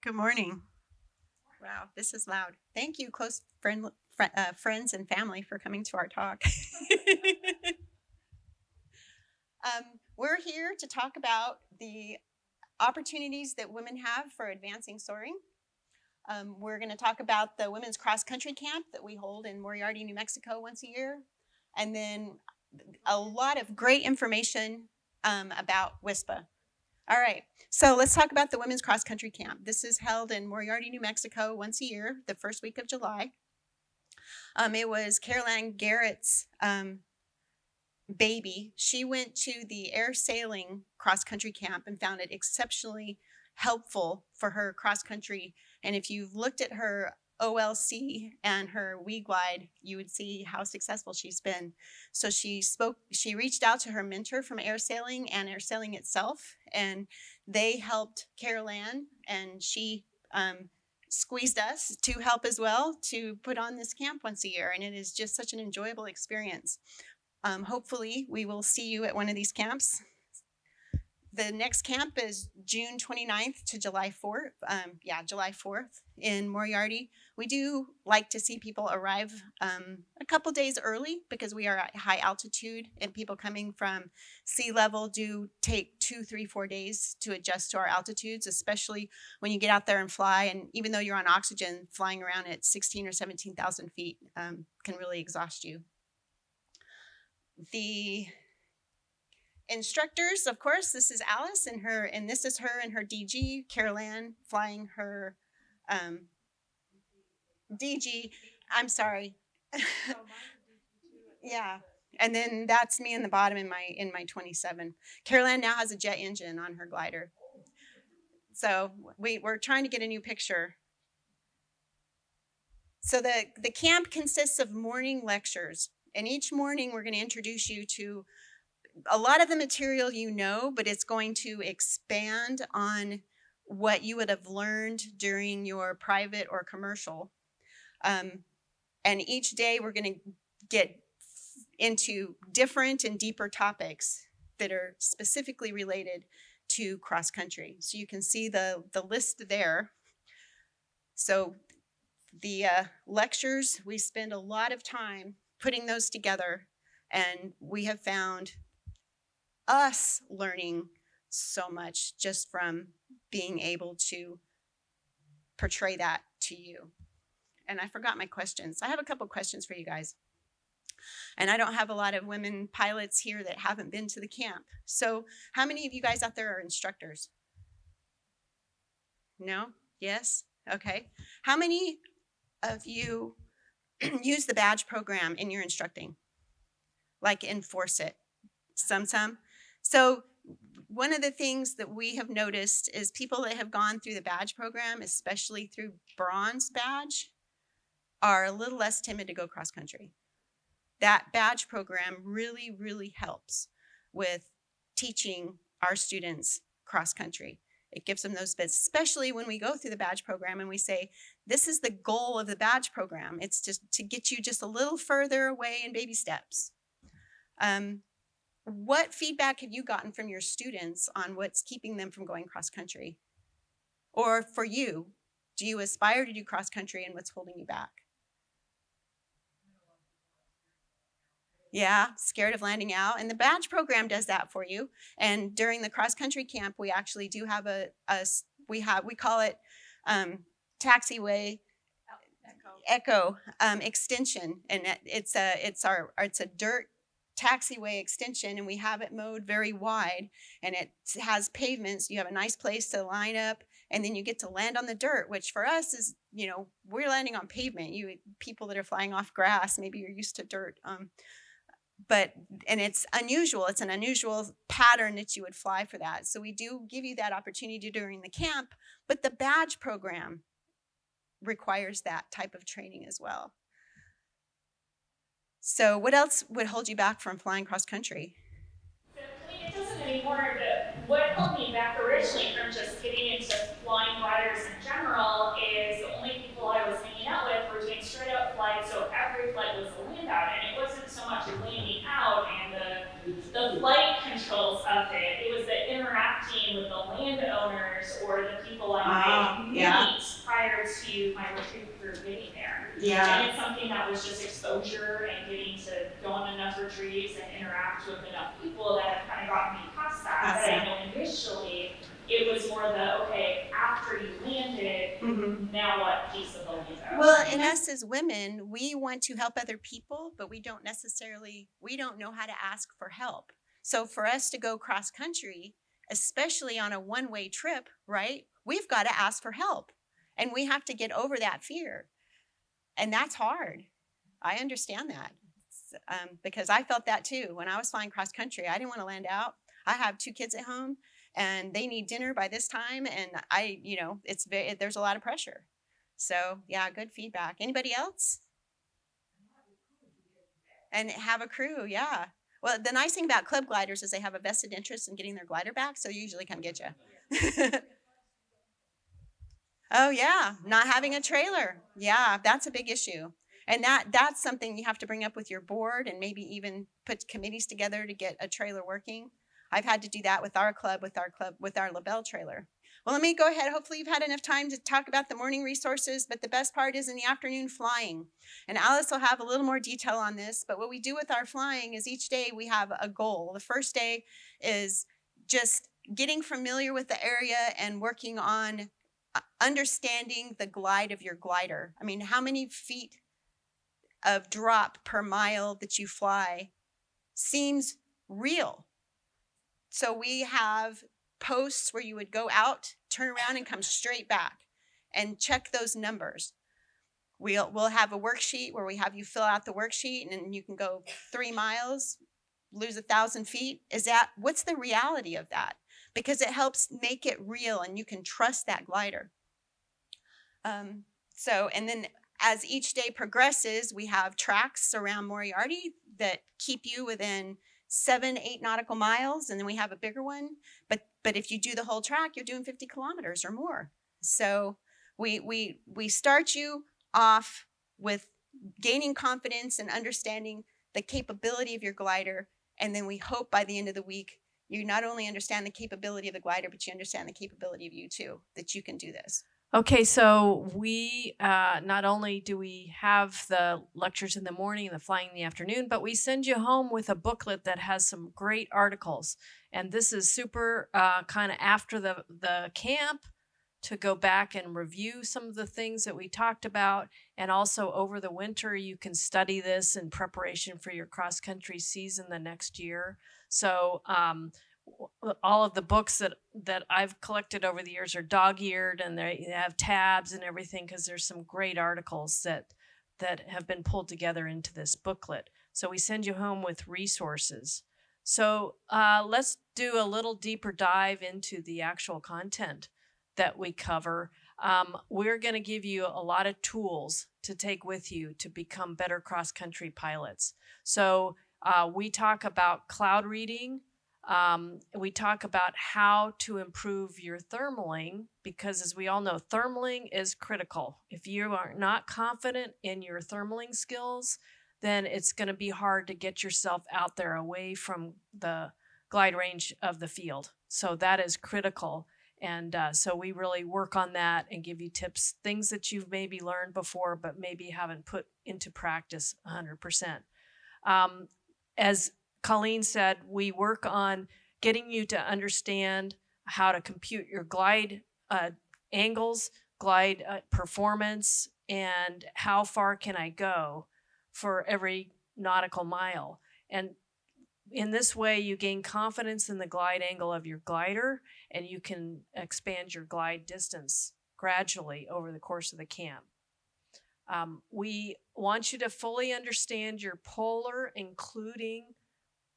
Good morning. Wow, this is loud. Thank you, friends and family, for coming to our talk. We're here to talk about the opportunities that women have for advancing soaring. We're going to talk about the women's cross country camp that we hold in Moriarty, New Mexico once a year, and then a lot of great information about WISPA. All right, so let's talk about the Women's Cross Country Camp. This is held in Moriarty, New Mexico once a year, the first week of July. It was Carol Ann Garrett's baby. She went to the air sailing cross country camp and found it exceptionally helpful for her cross country. And if you've looked at her OLC and her WE Glide, you would see how successful she's been. So she reached out to her mentor from air sailing and air sailing itself, and they helped Carol Ann, and she squeezed us to help as well to put on this camp once a year. And it is just such an enjoyable experience. Hopefully we will see you at one of these camps. The next camp is June 29th to July 4th. July 4th in Moriarty. We do like to see people arrive a couple days early because we are at high altitude, and people coming from sea level do take 2, 3, 4 days to adjust to our altitudes, especially when you get out there and fly. And even though you're on oxygen, flying around at 16 or 17,000 feet can really exhaust you. The instructors, of course, this is Alice and this is her and her DG, Carol Ann, flying her DG. I'm sorry. Yeah. And then that's me in the bottom in my 27. Carol Ann now has a jet engine on her glider. So we're trying to get a new picture. So the camp consists of morning lectures. And each morning we're going to introduce you to a lot of the material you know, but it's going to expand on what you would have learned during your private or commercial. And each day we're going to get into different and deeper topics that are specifically related to cross country. So you can see the list there. So the lectures, we spend a lot of time putting those together, and we have found us learning so much just from being able to portray that to you. And I forgot my questions. I have a couple questions for you guys. And I don't have a lot of women pilots here that haven't been to the camp. So how many of you guys out there are instructors? No? Yes? Okay. How many of you use the badge program in your instructing? Like enforce it? Some? So one of the things that we have noticed is people that have gone through the badge program, especially through bronze badge, are a little less timid to go cross country. That badge program really, really helps with teaching our students cross country. It gives them those bits, especially when we go through the badge program and we say, this is the goal of the badge program. It's just to get you just a little further away in baby steps. What feedback have you gotten from your students on what's keeping them from going cross country? Or for you, do you aspire to do cross country, and what's holding you back? Yeah, scared of landing out. And the badge program does that for you. And during the cross country camp, we actually do have we call it taxiway echo extension, and it's a dirt taxiway extension, and we have it mowed very wide, and it has pavements. You have a nice place to line up, and then you get to land on the dirt, which for us is, we're landing on pavement. You people that are flying off grass, maybe you're used to dirt. And it's unusual. It's an unusual pattern that you would fly for that. So we do give you that opportunity during the camp, but the badge program requires that type of training as well. So what else would hold you back from flying cross country? It doesn't anymore, but what held me back originally from just getting into flying gliders in general is the only people I was hanging out with were doing straight up flights, so every flight was a land out, and it wasn't so much landing out and the flight controls of it. It was the interacting with the landowners or the people I might And it's something that was just exposure and getting to go on enough retreats and interact with enough people that have kind of gotten me past that. But I know initially it was more the, okay, after you landed, now what piece of the Lego? Well, in us as women, we want to help other people, but we don't know how to ask for help. So for us to go cross country, especially on a one-way trip, right? We've got to ask for help, and we have to get over that fear. And that's hard. I understand that. Because I felt that too. When I was flying cross country, I didn't want to land out. I have 2 kids at home and they need dinner by this time. And there's a lot of pressure. So yeah, good feedback. Anybody else? And have a crew. Yeah. Well, the nice thing about club gliders is they have a vested interest in getting their glider back. So they usually come get you. Oh yeah, not having a trailer. Yeah, that's a big issue. And that's something you have to bring up with your board and maybe even put committees together to get a trailer working. I've had to do that with our club, with our LaBelle trailer. Well, let me go ahead. Hopefully you've had enough time to talk about the morning resources, but the best part is in the afternoon flying. And Alice will have a little more detail on this, but what we do with our flying is each day we have a goal. The first day is just getting familiar with the area and working on understanding the glide of your glider. I mean, how many feet of drop per mile that you fly seems real. So we have posts where you would go out, turn around, and come straight back and check those numbers. We'll have a worksheet where we have you fill out the worksheet, and then you can go 3 miles, lose 1,000 feet. What's the reality of that? Because it helps make it real and you can trust that glider. And then as each day progresses, we have tracks around Moriarty that keep you within 7, 8 nautical miles. And then we have a bigger one. But if you do the whole track, you're doing 50 kilometers or more. So we start you off with gaining confidence and understanding the capability of your glider. And then we hope by the end of the week, you not only understand the capability of the glider, but you understand the capability of you too, that you can do this. Okay, so we not only do we have the lectures in the morning and the flying in the afternoon, but we send you home with a booklet that has some great articles. And this is super kind of after the camp to go back and review some of the things that we talked about. And also over the winter, you can study this in preparation for your cross-country season the next year. So all of the books that I've collected over the years are dog-eared, and they have tabs and everything because there's some great articles that have been pulled together into this booklet. So we send you home with resources. So let's do a little deeper dive into the actual content that we cover. We're going to give you a lot of tools to take with you to become better cross-country pilots. So we talk about cloud reading. We talk about how to improve your thermaling, because as we all know, thermaling is critical. If you are not confident in your thermaling skills, then it's going to be hard to get yourself out there away from the glide range of the field. So that is critical. And so we really work on that and give you tips, things that you've maybe learned before, but maybe haven't put into practice 100%. As Colleen said, we work on getting you to understand how to compute your glide angles, glide performance, and how far can I go for every nautical mile. And in this way, you gain confidence in the glide angle of your glider, and you can expand your glide distance gradually over the course of the camp. We want you to fully understand your polar, including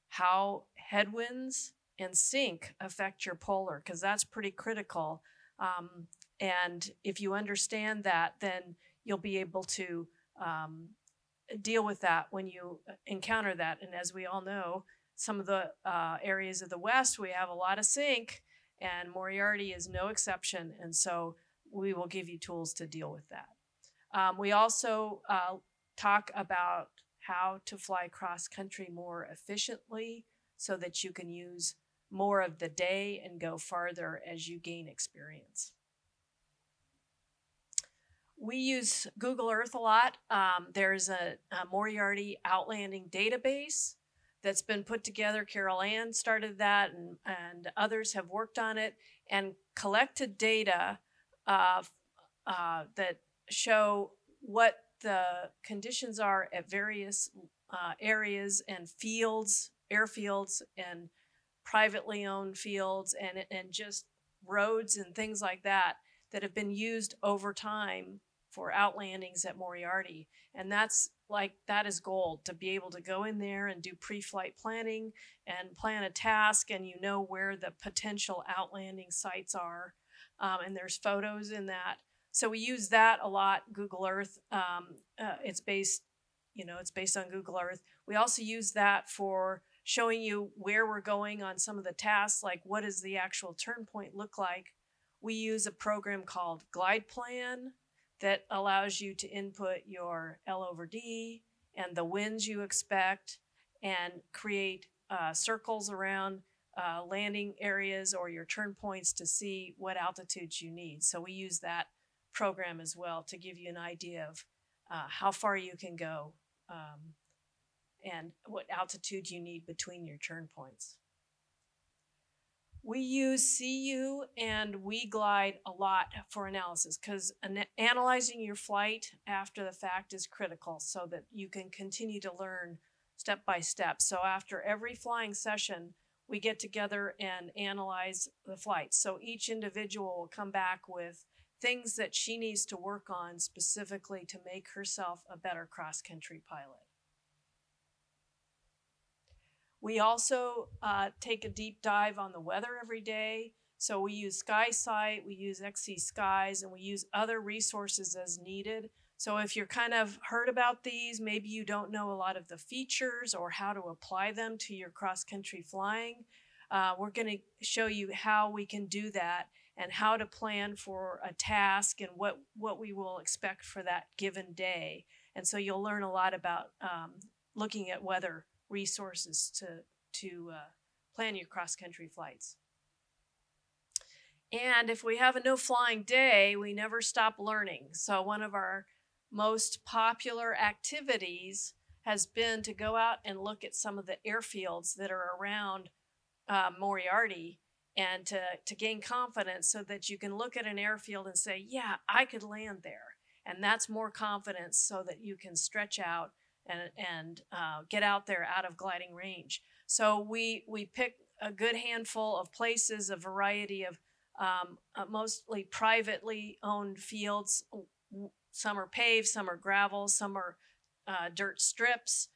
how headwinds and sink affect your polar, because that's pretty critical. And if you understand that, then you'll be able to deal with that when you encounter that. And as we all know, some of the areas of the West, we have a lot of sink, and Moriarty is no exception. And so we will give you tools to deal with that. We also talk about how to fly cross country more efficiently so that you can use more of the day and go farther as you gain experience. We use Google Earth a lot. There's a Moriarty outlanding database that's been put together. Carol Ann started that, and others have worked on it and collected data uh, that show what the conditions are at various areas and fields, airfields, and privately owned fields, and just roads and things like that that have been used over time for outlandings at Moriarty. And that is gold, to be able to go in there and do pre-flight planning and plan a task, and you know where the potential outlanding sites are. And there's photos in that. So we use that a lot. Google Earth. It's based, it's based on Google Earth. We also use that for showing you where we're going on some of the tasks, like what does the actual turn point look like. We use a program called Glide Plan that allows you to input your L/D and the winds you expect, and create circles around landing areas or your turn points to see what altitudes you need. So we use that program as well to give you an idea of how far you can go and what altitude you need between your turn points. We use CU and WeGlide a lot for analysis, because analyzing your flight after the fact is critical so that you can continue to learn step by step. So after every flying session, we get together and analyze the flight. So each individual will come back with things that she needs to work on specifically to make herself a better cross-country pilot. We also take a deep dive on the weather every day. So we use SkySight, we use XC Skies, and we use other resources as needed. So if you're kind of heard about these, maybe you don't know a lot of the features or how to apply them to your cross-country flying, we're going to show you how we can do that and how to plan for a task and what we will expect for that given day. And so you'll learn a lot about looking at weather resources to plan your cross-country flights. And if we have a no flying day, we never stop learning. So one of our most popular activities has been to go out and look at some of the airfields that are around Moriarty, and to gain confidence so that you can look at an airfield and say, yeah, I could land there. And that's more confidence so that you can stretch out and get out there out of gliding range. So we pick a good handful of places, a variety of mostly privately owned fields. Some are paved, some are gravel, some are dirt strips.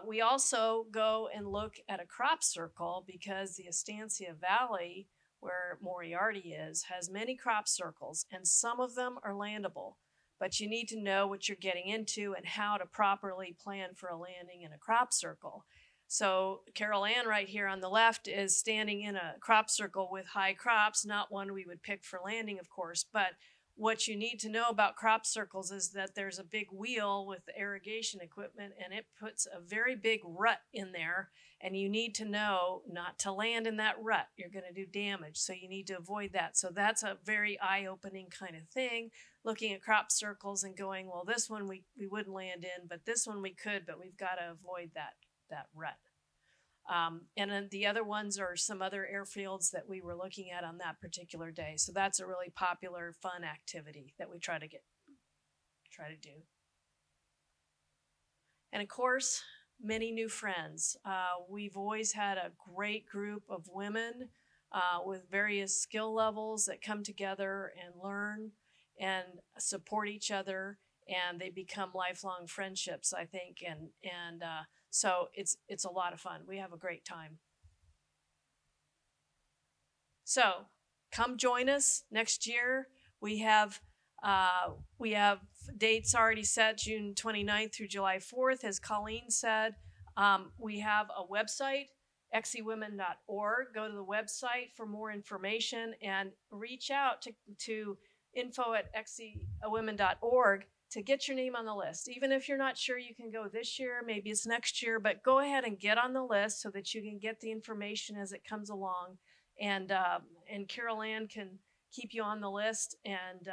We also go and look at a crop circle, because the Estancia Valley, where Moriarty is, has many crop circles, and some of them are landable. But you need to know what you're getting into and how to properly plan for a landing in a crop circle. So Carol Ann right here on the left is standing in a crop circle with high crops, not one we would pick for landing, of course. But what you need to know about crop circles is that there's a big wheel with the irrigation equipment, and it puts a very big rut in there. And you need to know not to land in that rut. You're going to do damage. So you need to avoid that. So that's a very eye-opening kind of thing, looking at crop circles and going, well, this one we wouldn't land in, but this one we could, but we've got to avoid that rut. And then the other ones are some other airfields that we were looking at on that particular day. So that's a really popular, fun activity that we try to do. And of course, many new friends. We've always had a great group of women with various skill levels that come together and learn and support each other, and they become lifelong friendships, I think. And so it's a lot of fun. We have a great time. So come join us next year. We have dates already set, June 29th through July 4th. As Colleen said, we have a website, xcwomen.org. Go to the website for more information and reach out to info@xcwomen.org to get your name on the list. Even if you're not sure you can go this year, maybe it's next year, but go ahead and get on the list so that you can get the information as it comes along. And Carol Ann can keep you on the list and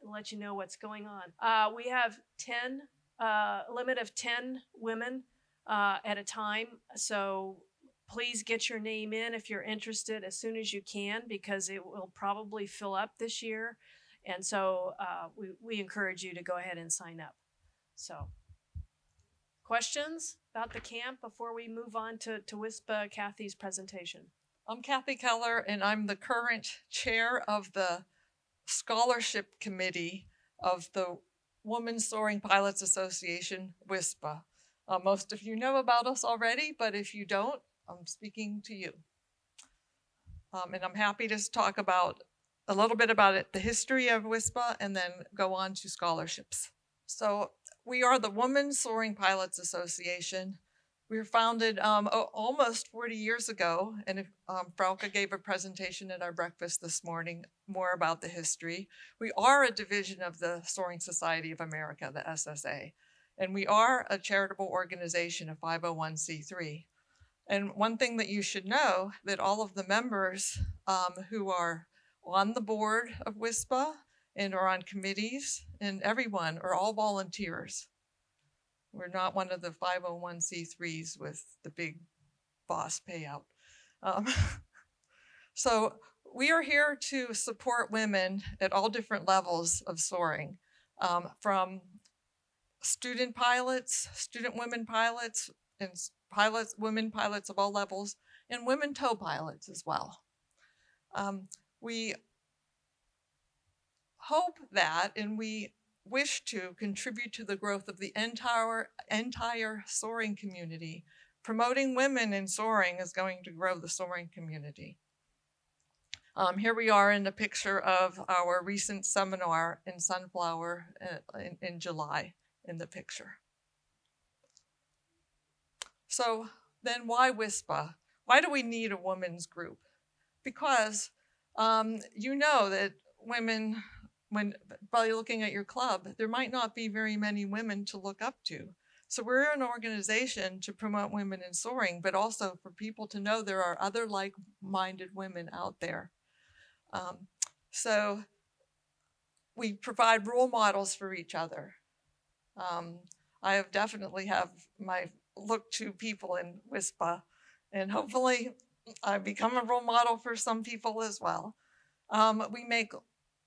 and let you know what's going on. We have 10, a limit of 10 women at a time. So please get your name in if you're interested as soon as you can, because it will probably fill up this year. And so we encourage you to go ahead and sign up. So questions about the camp before we move on to WISPA Kathy's presentation? I'm Kathy Keller, and I'm the current chair of the scholarship committee of the Women Soaring Pilots Association, WISPA. Most of you know about us already, but if you don't, I'm speaking to you. And I'm happy to talk about a little bit about it, the history of WISPA, and then go on to scholarships. So we are the Women Soaring Pilots Association. We were founded almost 40 years ago, and Frauke gave a presentation at our breakfast this morning more about the history. We are a division of the Soaring Society of America, the SSA, and we are a charitable organization, a 501c3. And one thing that you should know, that all of the members who are on the board of WISPA and are on committees, and everyone are all volunteers. We're not one of the 501c3s with the big boss payout. So we are here to support women at all different levels of soaring, from student pilots, student women pilots, and pilots, women pilots of all levels, and women tow pilots as well. We hope that, and we wish to contribute to the growth of the entire soaring community. Promoting women in soaring is going to grow the soaring community. Here we are in a picture of our recent seminar in Sunflower in July in the picture. So then why WISPA? Why do we need a women's group? Because you know that women, by looking at your club, there might not be very many women to look up to. So we're an organization to promote women in soaring, but also for people to know there are other like-minded women out there. So we provide role models for each other. I have definitely have my look to people in WISPA, and hopefully I become a role model for some people as well. We make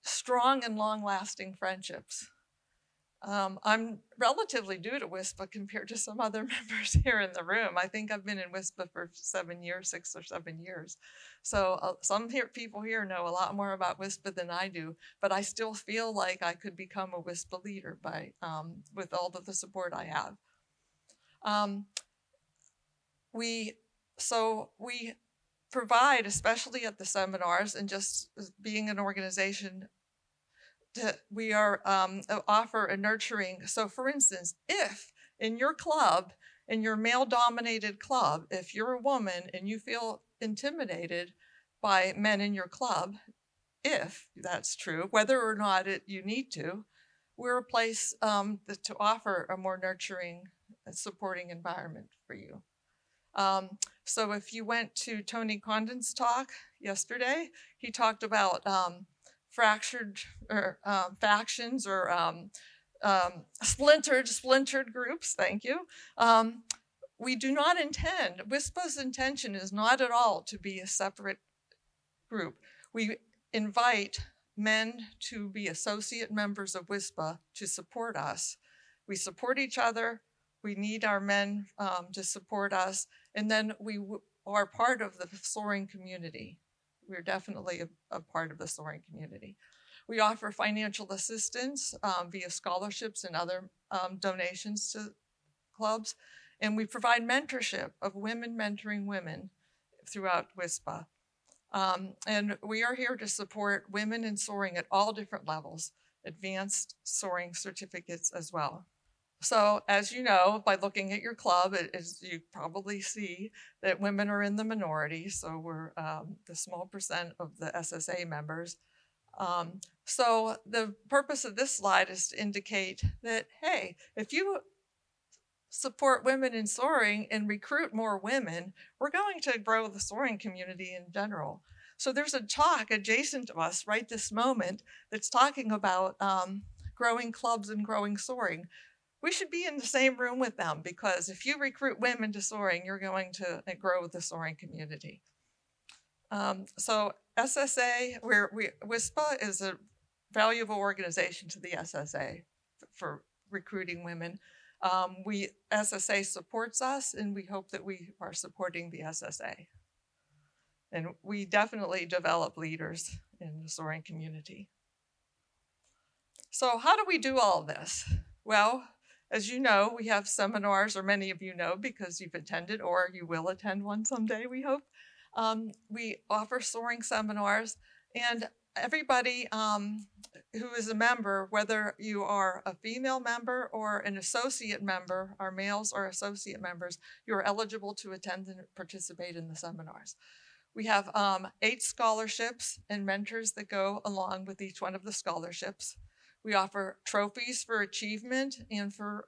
strong and long-lasting friendships. I'm relatively new to WISPA compared to some other members here in the room. I think I've been in WISPA for 6 or 7 years. So some people here know a lot more about WISPA than I do, but I still feel like I could become a WISPA leader with all of the support I have. We provide, especially at the seminars and just being an organization, we are offer a nurturing. So for instance, if in your club, in your male-dominated club, if you're a woman and you feel intimidated by men in your club, if that's true, whether or not you need to, we're a place to offer a more nurturing and supporting environment for you. So if you went to Tony Condon's talk yesterday, he talked about fractured or factions or splintered groups. Thank you. We do not intend, WISPA's intention is not at all to be a separate group. We invite men to be associate members of WISPA to support us. We support each other. We need our men to support us. And then we are part of the soaring community. We're definitely a part of the soaring community. We offer financial assistance via scholarships and other donations to clubs. And we provide mentorship of women mentoring women throughout WISPA. And we are here to support women in soaring at all different levels, advanced soaring certificates as well. So as you know, by looking at your club, you probably see that women are in the minority. So we're the small percent of the SSA members. So the purpose of this slide is to indicate that, hey, if you support women in soaring and recruit more women, we're going to grow the soaring community in general. So there's a talk adjacent to us right this moment that's talking about growing clubs and growing soaring. We should be in the same room with them, because if you recruit women to soaring, you're going to grow the soaring community. So SSA, WISPA is a valuable organization to the SSA for recruiting women. SSA supports us, and we hope that we are supporting the SSA. And we definitely develop leaders in the soaring community. So how do we do all this? Well, as you know, we have seminars, or many of you know because you've attended or you will attend one someday, we hope. We offer soaring seminars, and everybody who is a member, whether you are a female member or an associate member, our males or associate members, you are eligible to attend and participate in the seminars. We have 8 scholarships and mentors that go along with each one of the scholarships. We offer trophies for achievement and for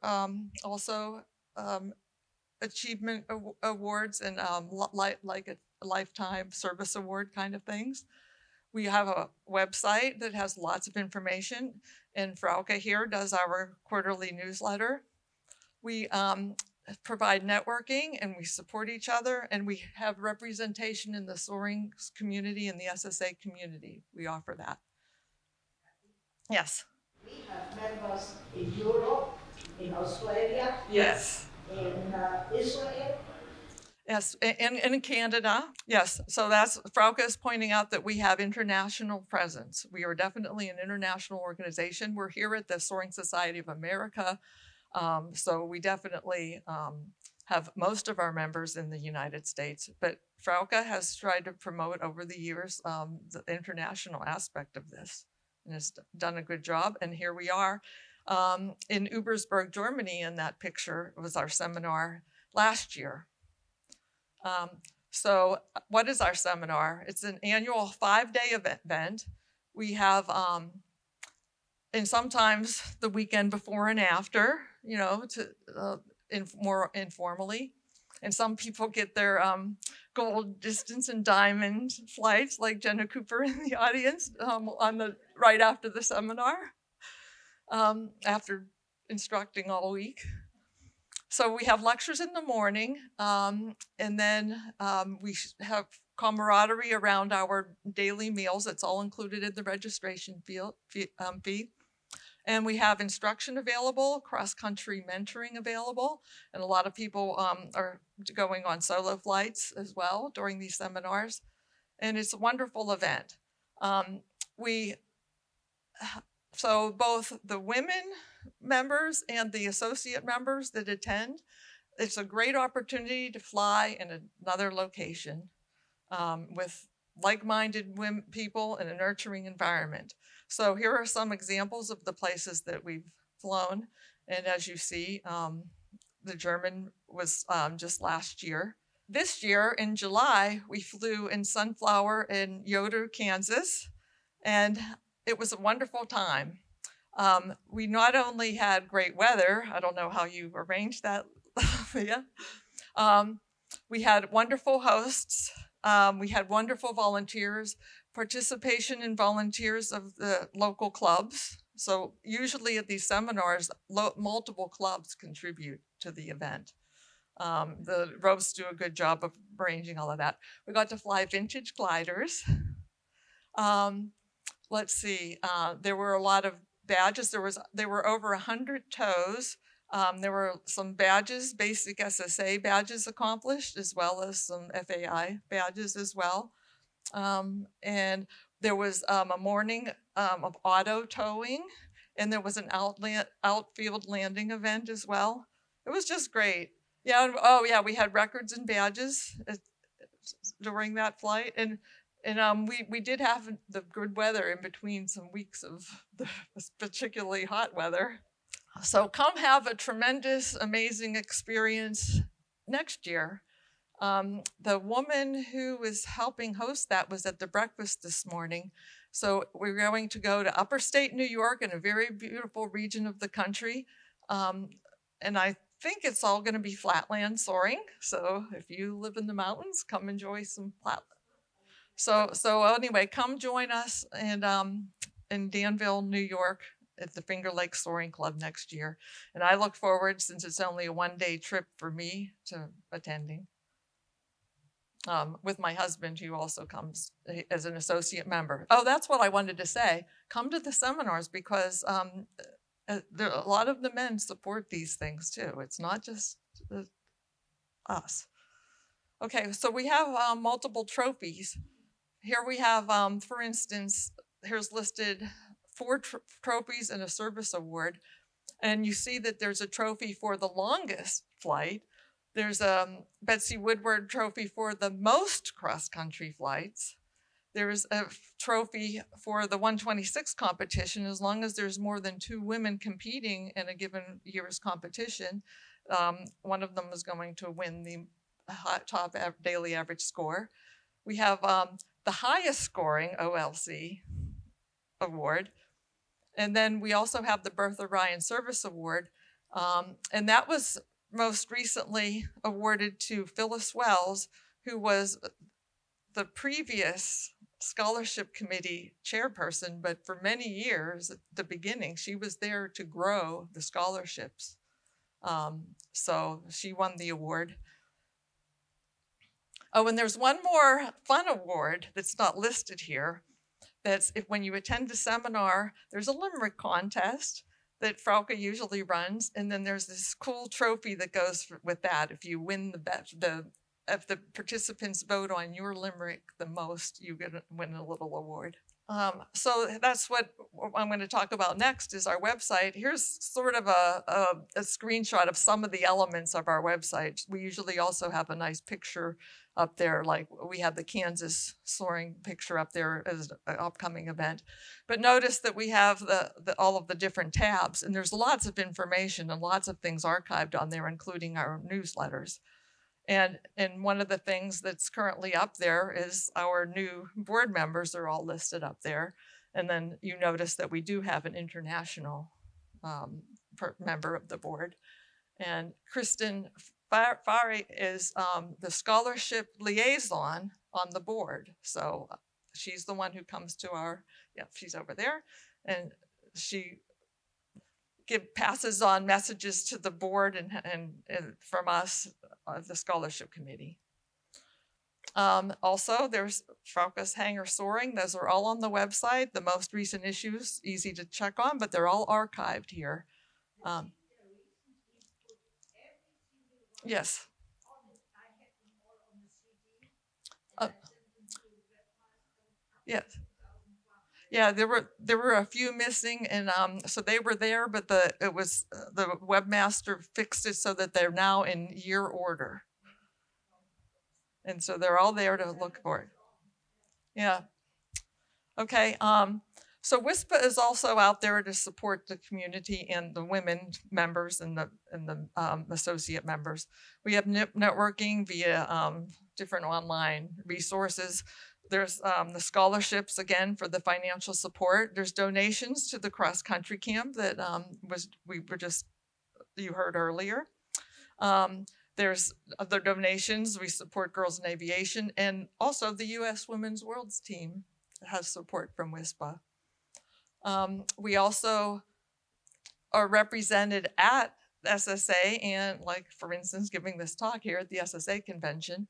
also achievement awards and like a lifetime service award kind of things. We have a website that has lots of information, and Frauke here does our quarterly newsletter. We provide networking, and we support each other, and we have representation in the soaring community and the SSA community. We offer that. Yes. We have members in Europe, in Australia, Yes. in Israel. Yes, and in Canada. Yes, so that's, Frauke is pointing out that we have international presence. We are definitely an international organization. We're here at the Soaring Society of America, so we definitely have most of our members in the United States. But Frauke has tried to promote over the years the international aspect of this, and has done a good job. And here we are in Ubersberg, Germany. In that picture was our seminar last year. So what is our seminar? It's an annual 5-day event. We have, and sometimes the weekend before and after, you know, more informally. And some people get their gold, distance, and diamond flights, like Jenna Cooper in the audience, right after the seminar, after instructing all week. So we have lectures in the morning, and then we have camaraderie around our daily meals. It's all included in the registration fee. And we have instruction available, cross-country mentoring available, and a lot of people are going on solo flights as well during these seminars. And it's a wonderful event. So both the women members and the associate members that attend, it's a great opportunity to fly in another location with like-minded people in a nurturing environment. So here are some examples of the places that we've flown. And as you see, the German was just last year. This year in July, we flew in Sunflower in Yoder, Kansas, and it was a wonderful time. We not only had great weather, I don't know how you arranged that, yeah. We had wonderful hosts. We had wonderful volunteers, participation in volunteers of the local clubs. So usually at these seminars, multiple clubs contribute to the event. The ropes do a good job of arranging all of that. We got to fly vintage gliders. Let's see, there were a lot of badges. There were over 100 tows. There were some badges, basic SSA badges accomplished, as well as some FAI badges as well. And there was a morning of auto towing, and there was an outfield landing event as well. It was just great. Yeah. Oh yeah, we had records and badges during that flight, and we did have the good weather in between some weeks of the particularly hot weather. So come have a tremendous, amazing experience next year. The woman who was helping host that was at the breakfast this morning. So we're going to go to upstate New York, in a very beautiful region of the country. And I think it's all going to be flatland soaring. So if you live in the mountains, come enjoy some flatland. So anyway, come join us in Danville, New York at the Finger Lakes Soaring Club next year. And I look forward, since it's only a one-day trip for me, to attending. With my husband, who also comes as an associate member. Oh, that's what I wanted to say. Come to the seminars, because a lot of the men support these things too. It's not just us. Okay, so we have multiple trophies. Here we have, for instance, here's listed 4 trophies and a service award. And you see that there's a trophy for the longest flight. There's a Betsy Woodward trophy for the most cross-country flights. There's a trophy for the 126 competition. As long as there's more than 2 women competing in a given year's competition, one of them is going to win the top daily average score. We have the highest scoring OLC award. And then we also have the Bertha Ryan Service Award. And that was most recently awarded to Phyllis Wells, who was the previous scholarship committee chairperson, but for many years at the beginning, she was there to grow the scholarships. So she won the award. Oh, and there's one more fun award that's not listed here. That's when you attend a seminar, there's a limerick contest that Frauke usually runs, and then there's this cool trophy that goes with that. If you win if the participants vote on your limerick the most, you win a little award. So that's what I'm going to talk about next is our website. Here's sort of a screenshot of some of the elements of our website. We usually also have a nice picture up there, like we have the Kansas Soaring picture up there as an upcoming event. But notice that we have all of the different tabs, and there's lots of information and lots of things archived on there, including our newsletters. And one of the things that's currently up there is our new board members are all listed up there. And then you notice that we do have an international member of the board. And Kristen Fari is the scholarship liaison on the board. So she's the one who comes to she's over there. And she passes on messages to the board and from us, the scholarship committee. Also, there's Frauke's Hangar Soaring. Those are all on the website. The most recent issues, easy to check on, but they're all archived here. Yes. Yes. Yeah, there were a few missing, and so they were there, but the webmaster fixed it so that they're now in year order, and so they're all there to look for it. Yeah. Okay. So WISPA is also out there to support the community and the women members and the associate members. We have networking via different online resources. There's the scholarships, again, for the financial support. There's donations to the cross-country camp that you heard earlier. There's other donations. We support Girls in Aviation, and also the U.S. Women's Worlds team has support from WISPA. We also are represented at SSA, and like, for instance, giving this talk here at the SSA convention.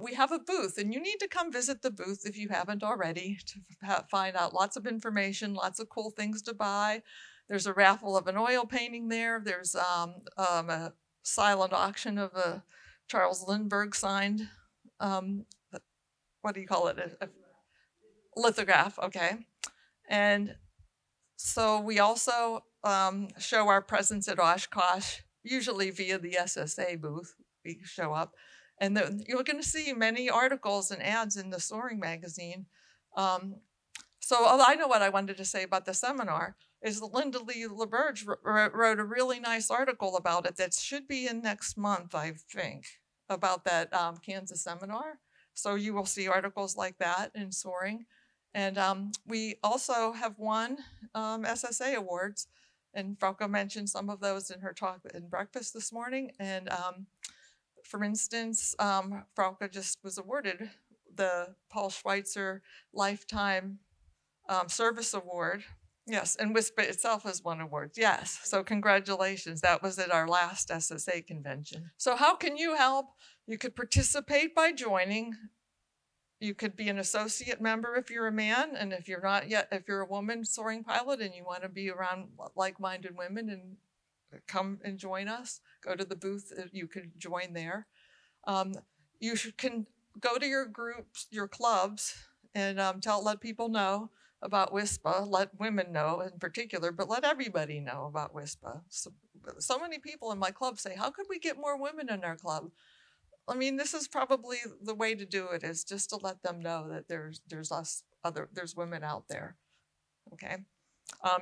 We have a booth, and you need to come visit the booth if you haven't already to find out lots of information, lots of cool things to buy. There's a raffle of an oil painting there. There's a silent auction of a Charles Lindbergh signed, what do you call it? A lithograph, okay. And so we also show our presence at Oshkosh, usually via the SSA booth. We show up. And you're going to see many articles and ads in the Soaring magazine. So I know what I wanted to say about the seminar is Linda Lee LaBerge wrote a really nice article about it that should be in next month, I think, about that Kansas seminar. So you will see articles like that in Soaring. And we also have won SSA awards, and Frauke mentioned some of those in her talk in breakfast this morning. And for instance, Frauke just was awarded the Paul Schweitzer Lifetime Service Award. Yes, and WISPA itself has won awards. Yes, so congratulations. That was at our last SSA convention. So how can you help? You could participate by joining. You could be an associate member if you're a man, and if you're not yet, if you're a woman soaring pilot and you want to be around like-minded women and come and join us, go to the booth, you could join there. Can go to your groups, your clubs, and let people know about WISPA, let women know in particular, but let everybody know about WISPA. So many people in my club say, how could we get more women in our club? I mean, this is probably the way to do it, is just to let them know that there's women out there. Okay.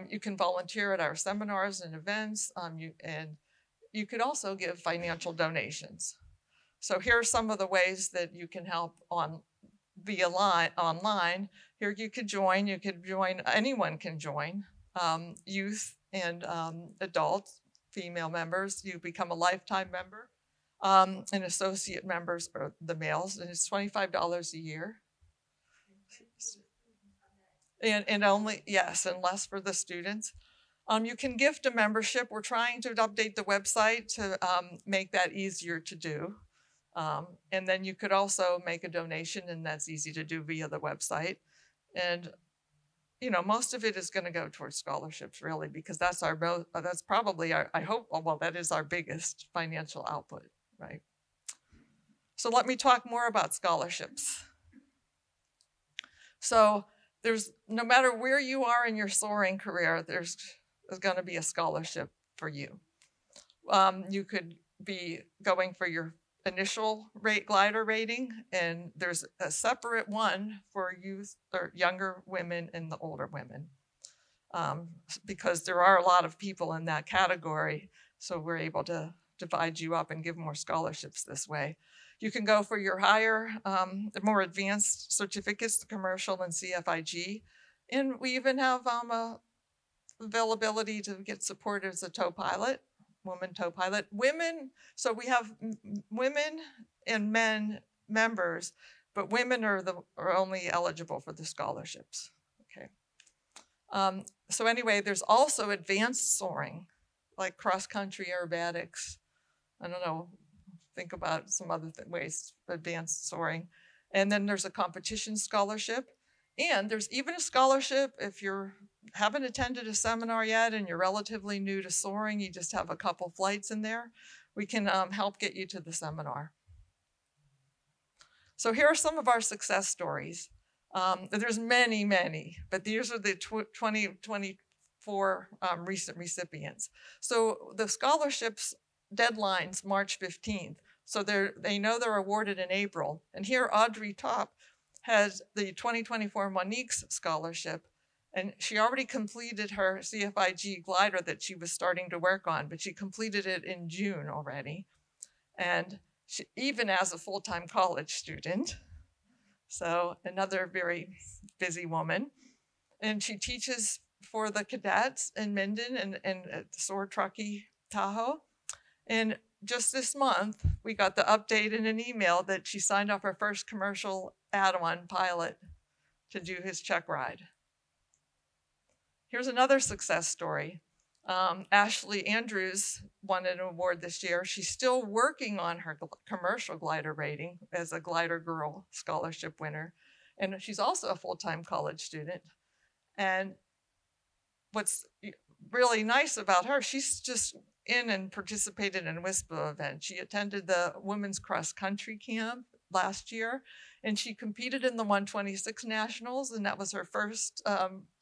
You can volunteer at our seminars and events, you could also give financial donations. So here are some of the ways that you can help online. Here you could join, anyone can join, youth and adults, female members. You become a lifetime member, and associate members are the males, and it's $25 a year. And only, yes, and less for the students. You can gift a membership. We're trying to update the website to make that easier to do. And then you could also make a donation, and that's easy to do via the website. And, most of it is going to go towards scholarships, really, because that's probably our, I hope, well, that is our biggest financial output, right? So let me talk more about scholarships. So no matter where you are in your soaring career, there's going to be a scholarship for you. You could be going for your initial glider rating, and there's a separate one for youth or younger women and the older women, because there are a lot of people in that category. So we're able to divide you up and give more scholarships this way. You can go for your higher, more advanced certificates, the commercial and CFIG. And we even have availability to get support as a tow pilot, woman tow pilot. Women, so we have women and men members, but women are only eligible for the scholarships. Okay. So anyway, there's also advanced soaring, like cross-country aerobatics. I don't know, think about some other ways, advanced soaring. And then there's a competition scholarship. And there's even a scholarship if you haven't attended a seminar yet and you're relatively new to soaring, you just have a couple flights in there, we can help get you to the seminar. So here are some of our success stories. There's many, many, but these are the 2024 recent recipients. So the scholarships deadline's March 15th. So they know they're awarded in April. And here Audrey Top has the 2024 Monique's scholarship, and she already completed her CFIG glider that she was starting to work on, but she completed it in June already. And she, even as a full-time college student, so another very busy woman. And she teaches for the cadets in Minden and at Soar Truckee, Tahoe. And just this month, we got the update in an email that she signed off her first commercial add-on pilot to do his check ride. Here's another success story. Ashley Andrews won an award this year. She's still working on her commercial glider rating as a Glider Girl scholarship winner. And she's also a full-time college student. And what's really nice about her, she's just in and participated in a WISPA event. She attended the Women's Cross Country Camp last year, and she competed in the 126 Nationals, and that was her first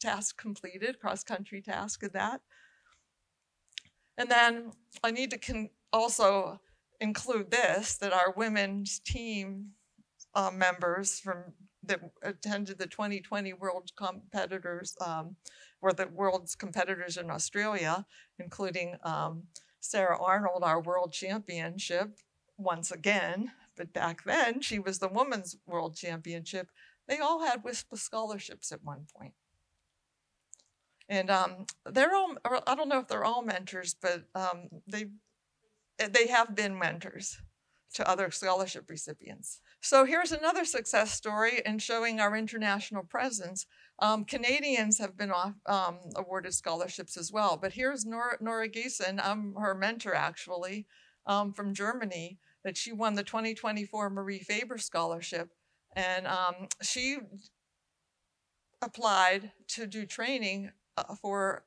task completed, cross-country task of that. And then I need to also include this, that our women's team members that attended the 2020 World Competitors, were the world's competitors in Australia, including Sarah Arnold, our world championship, once again, but back then she was the women's world championship. They all had WISPA scholarships at one point. And they're all, I don't know if they're all mentors, but they have been mentors to other scholarship recipients. So here's another success story in showing our international presence. Canadians have been awarded scholarships as well, but here's Nora Giesen, I'm her mentor actually, from Germany, that she won the 2024 Marie Faber Scholarship. And she applied to do training for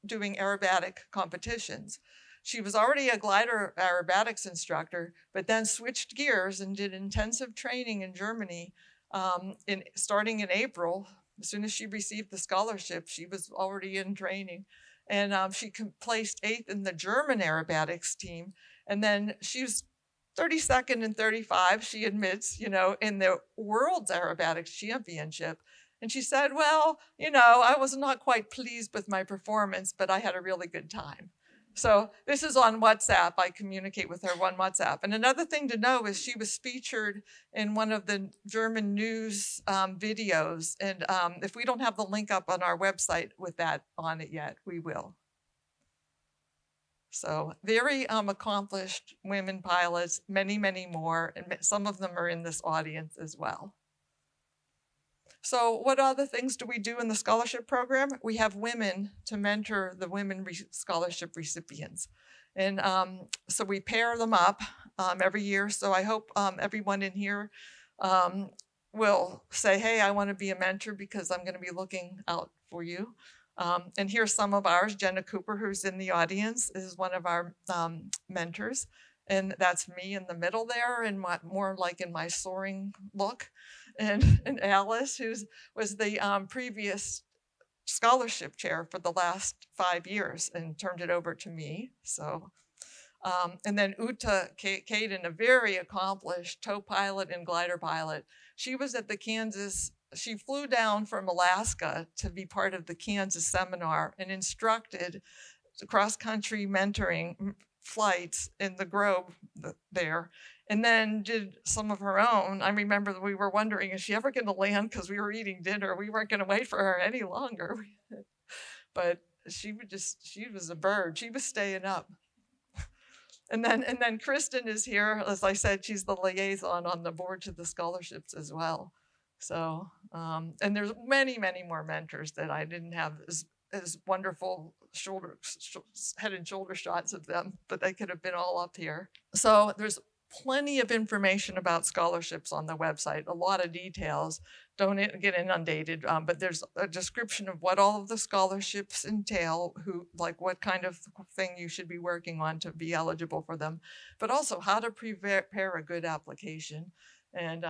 doing aerobatic competitions. She was already a glider aerobatics instructor, but then switched gears and did intensive training in Germany starting in April. As soon as she received the scholarship, she was already in training. And she placed 8th in the German aerobatics team. And then she was 32nd and 35, she admits, in the World's Aerobatics Championship. And she said, well, I was not quite pleased with my performance, but I had a really good time. So this is on WhatsApp. I communicate with her on WhatsApp. And another thing to know is she was featured in one of the German news videos. And if we don't have the link up on our website with that on it yet, we will. So very accomplished women pilots, many, many more. And some of them are in this audience as well. So what other things do we do in the scholarship program? We have women to mentor the women scholarship recipients. And so we pair them up every year. So I hope everyone in here will say, hey, I want to be a mentor because I'm going to be looking out for you. And here's some of ours. Jenna Cooper, who's in the audience, is one of our mentors. And that's me in the middle there, and more like in my soaring look. And Alice, who was the previous scholarship chair for the last 5 years and turned it over to me. So, and then Uta Caden, a very accomplished tow pilot and glider pilot. She was at the she flew down from Alaska to be part of the Kansas seminar and instructed cross-country mentoring flights in the Grove there, and then did some of her own. I remember that we were wondering, is she ever going to land? Because we were eating dinner. We weren't going to wait for her any longer. But she was a bird. She was staying up. And then Kristen is here. As I said, she's the liaison on the board to the scholarships as well. So, and there's many, many more mentors that I didn't have as wonderful head and shoulder shots of them, but they could have been all up here. So there's plenty of information about scholarships on the website, a lot of details. Don't get inundated, but there's a description of what all of the scholarships entail, what kind of thing you should be working on to be eligible for them, but also how to prepare a good application. And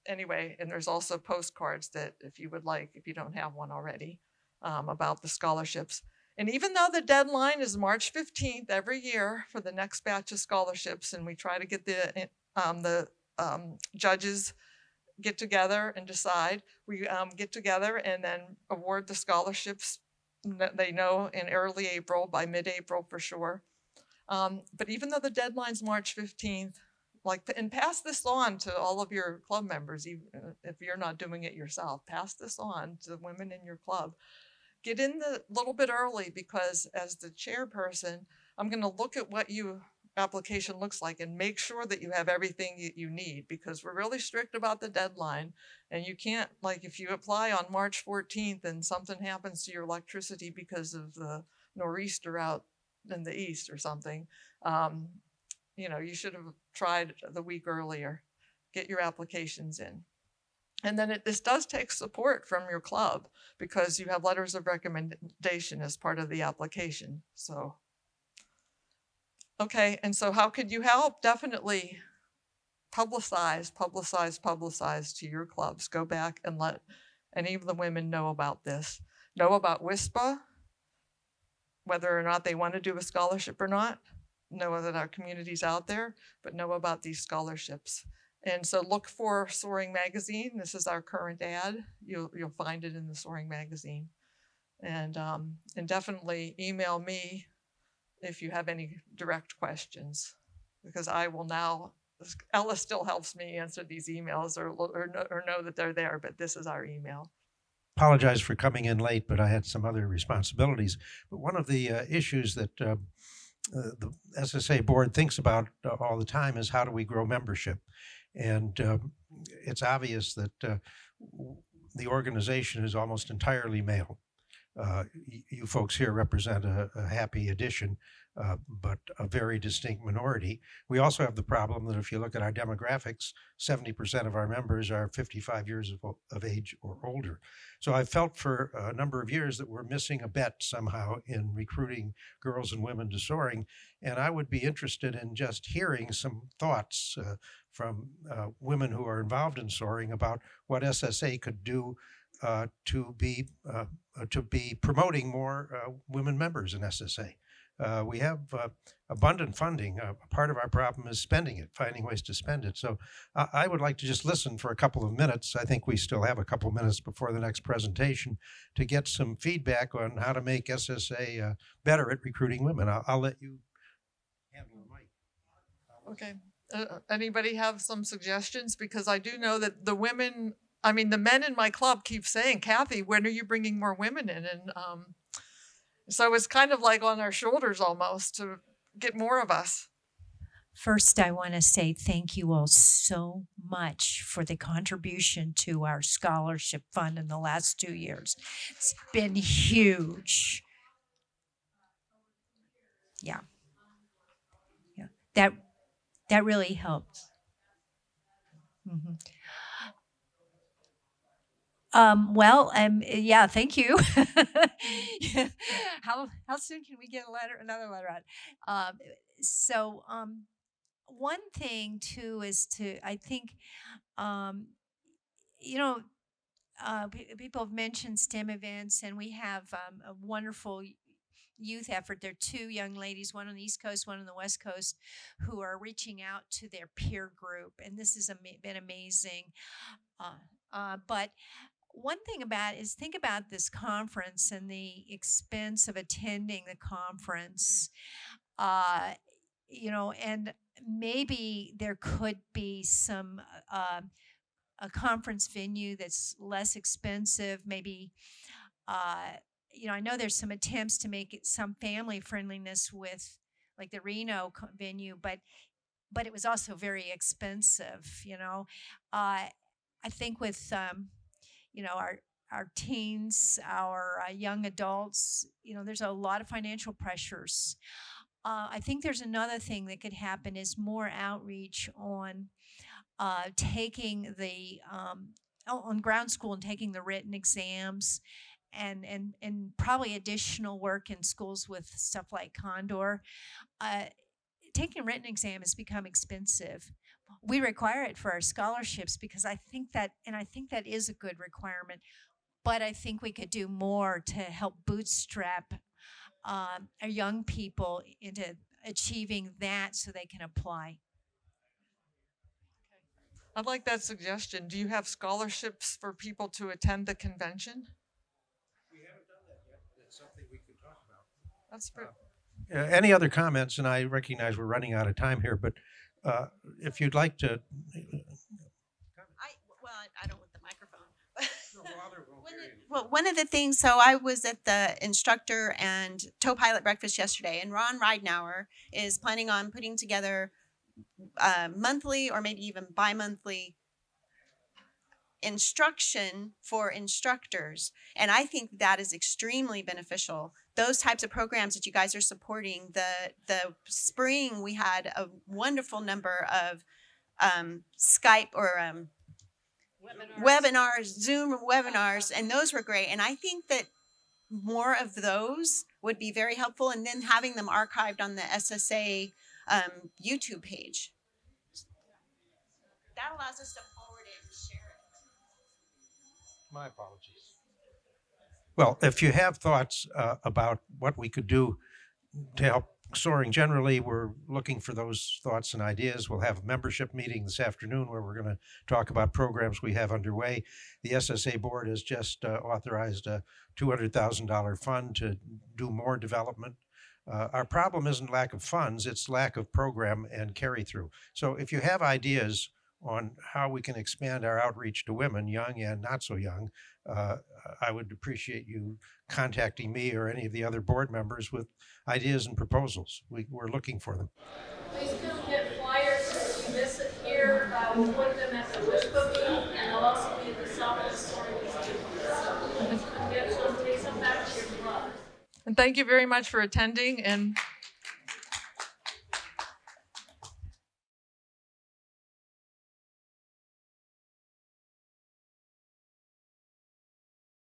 anyway, and there's also postcards that if you would like, if you don't have one already, about the scholarships. And even though the deadline is March 15th every year for the next batch of scholarships, and we try to get the judges get together and decide, we get together and then award the scholarships that they know in early April, by mid-April for sure. But even though the deadline's March 15th, and pass this on to all of your club members, even if you're not doing it yourself, pass this on to the women in your club. Get in a little bit early, because as the chairperson, I'm going to look at what your application looks like and make sure that you have everything you need, because we're really strict about the deadline. And you can't, if you apply on March 14th and something happens to your electricity because of the nor'easter out in the east or something, you should have tried the week earlier. Get your applications in. And then this does take support from your club, because you have letters of recommendation as part of the application. So, okay, and so how could you help? Definitely publicize to your clubs. Go back and let any of the women know about this. Know about WISPA, whether or not they want to do a scholarship or not. Know that our community's out there, but know about these scholarships. And so look for Soaring Magazine. This is our current ad. You'll find it in the Soaring Magazine. And definitely email me if you have any direct questions, because I will now, Ella still helps me answer these emails or know that they're there, but this is our email. Apologize for coming in late, but I had some other responsibilities. But one of the issues that the SSA board thinks about all the time is how do we grow membership? And it's obvious that the organization is almost entirely male. You folks here represent a happy addition, but a very distinct minority. We also have the problem that if you look at our demographics, 70% of our members are 55 years of age or older. So I felt for a number of years that we're missing a bet somehow in recruiting girls and women to Soaring. And I would be interested in just hearing some thoughts from women who are involved in Soaring about what SSA could do to be promoting more women members in SSA. We have abundant funding. Part of our problem is spending it, finding ways to spend it. So I would like to just listen for a couple of minutes. I think we still have a couple of minutes before the next presentation to get some feedback on how to make SSA better at recruiting women. I'll let you handle the mic. Okay. Anybody have some suggestions? Because I do know that the men in my club keep saying, Kathy, when are you bringing more women in? And so it's kind of like on our shoulders almost to get more of us. First, I want to say thank you all so much for the contribution to our scholarship fund in the last 2 years. It's been huge. Yeah. That really helped. Mm-hmm. Yeah, thank you. How soon can we get another letter out? One thing too is I think, people have mentioned STEM events, and we have a wonderful youth effort. There are 2 young ladies, one on the East Coast, one on the West Coast, who are reaching out to their peer group, and this has been amazing. But one thing about is think about this conference and the expense of attending the conference, and maybe there could be some a conference venue that's less expensive, maybe. I know there's some attempts to make it some family friendliness with like the Reno venue, but it was also very expensive. I think with our teens, our young adults, there's a lot of financial pressures. I think there's another thing that could happen is more outreach on taking on ground school and taking the written exams, and probably additional work in schools with stuff like Condor. Taking a written exam has become expensive. We require it for our scholarships because I think that is a good requirement, but I think we could do more to help bootstrap our young people into achieving that so they can apply. I like that suggestion. Do you have scholarships for people to attend the convention? We haven't done that yet. That's something we could talk about. That's pretty. Any other comments? And I recognize we're running out of time here, but if you'd like to. I don't want the microphone. Well, one of the things, so I was at the instructor and tow pilot breakfast yesterday, and Ron Ridenauer is planning on putting together monthly or maybe even bi-monthly instruction for instructors. And I think that is extremely beneficial. Those types of programs that you guys are supporting, the spring we had a wonderful number of Skype or webinars, Zoom webinars, and those were great. And I think that more of those would be very helpful, and then having them archived on the SSA YouTube page. That allows us to forward it and share it. My apologies. Well, if you have thoughts about what we could do to help Soaring generally, we're looking for those thoughts and ideas. We'll have a membership meeting this afternoon where we're going to talk about programs we have underway. The SSA board has just authorized a $200,000 fund to do more development. Our problem isn't lack of funds, it's lack of program and carry through. So if you have ideas, on how we can expand our outreach to women, young and not so young, I would appreciate you contacting me or any of the other board members with ideas and proposals. We're looking for them. Please come get flyers if you miss it here. We'll put them at the WISPA booth, and they'll also be at the Southwest Soaring Museum. So come get some, take some back to your club. And thank you very much for attending, and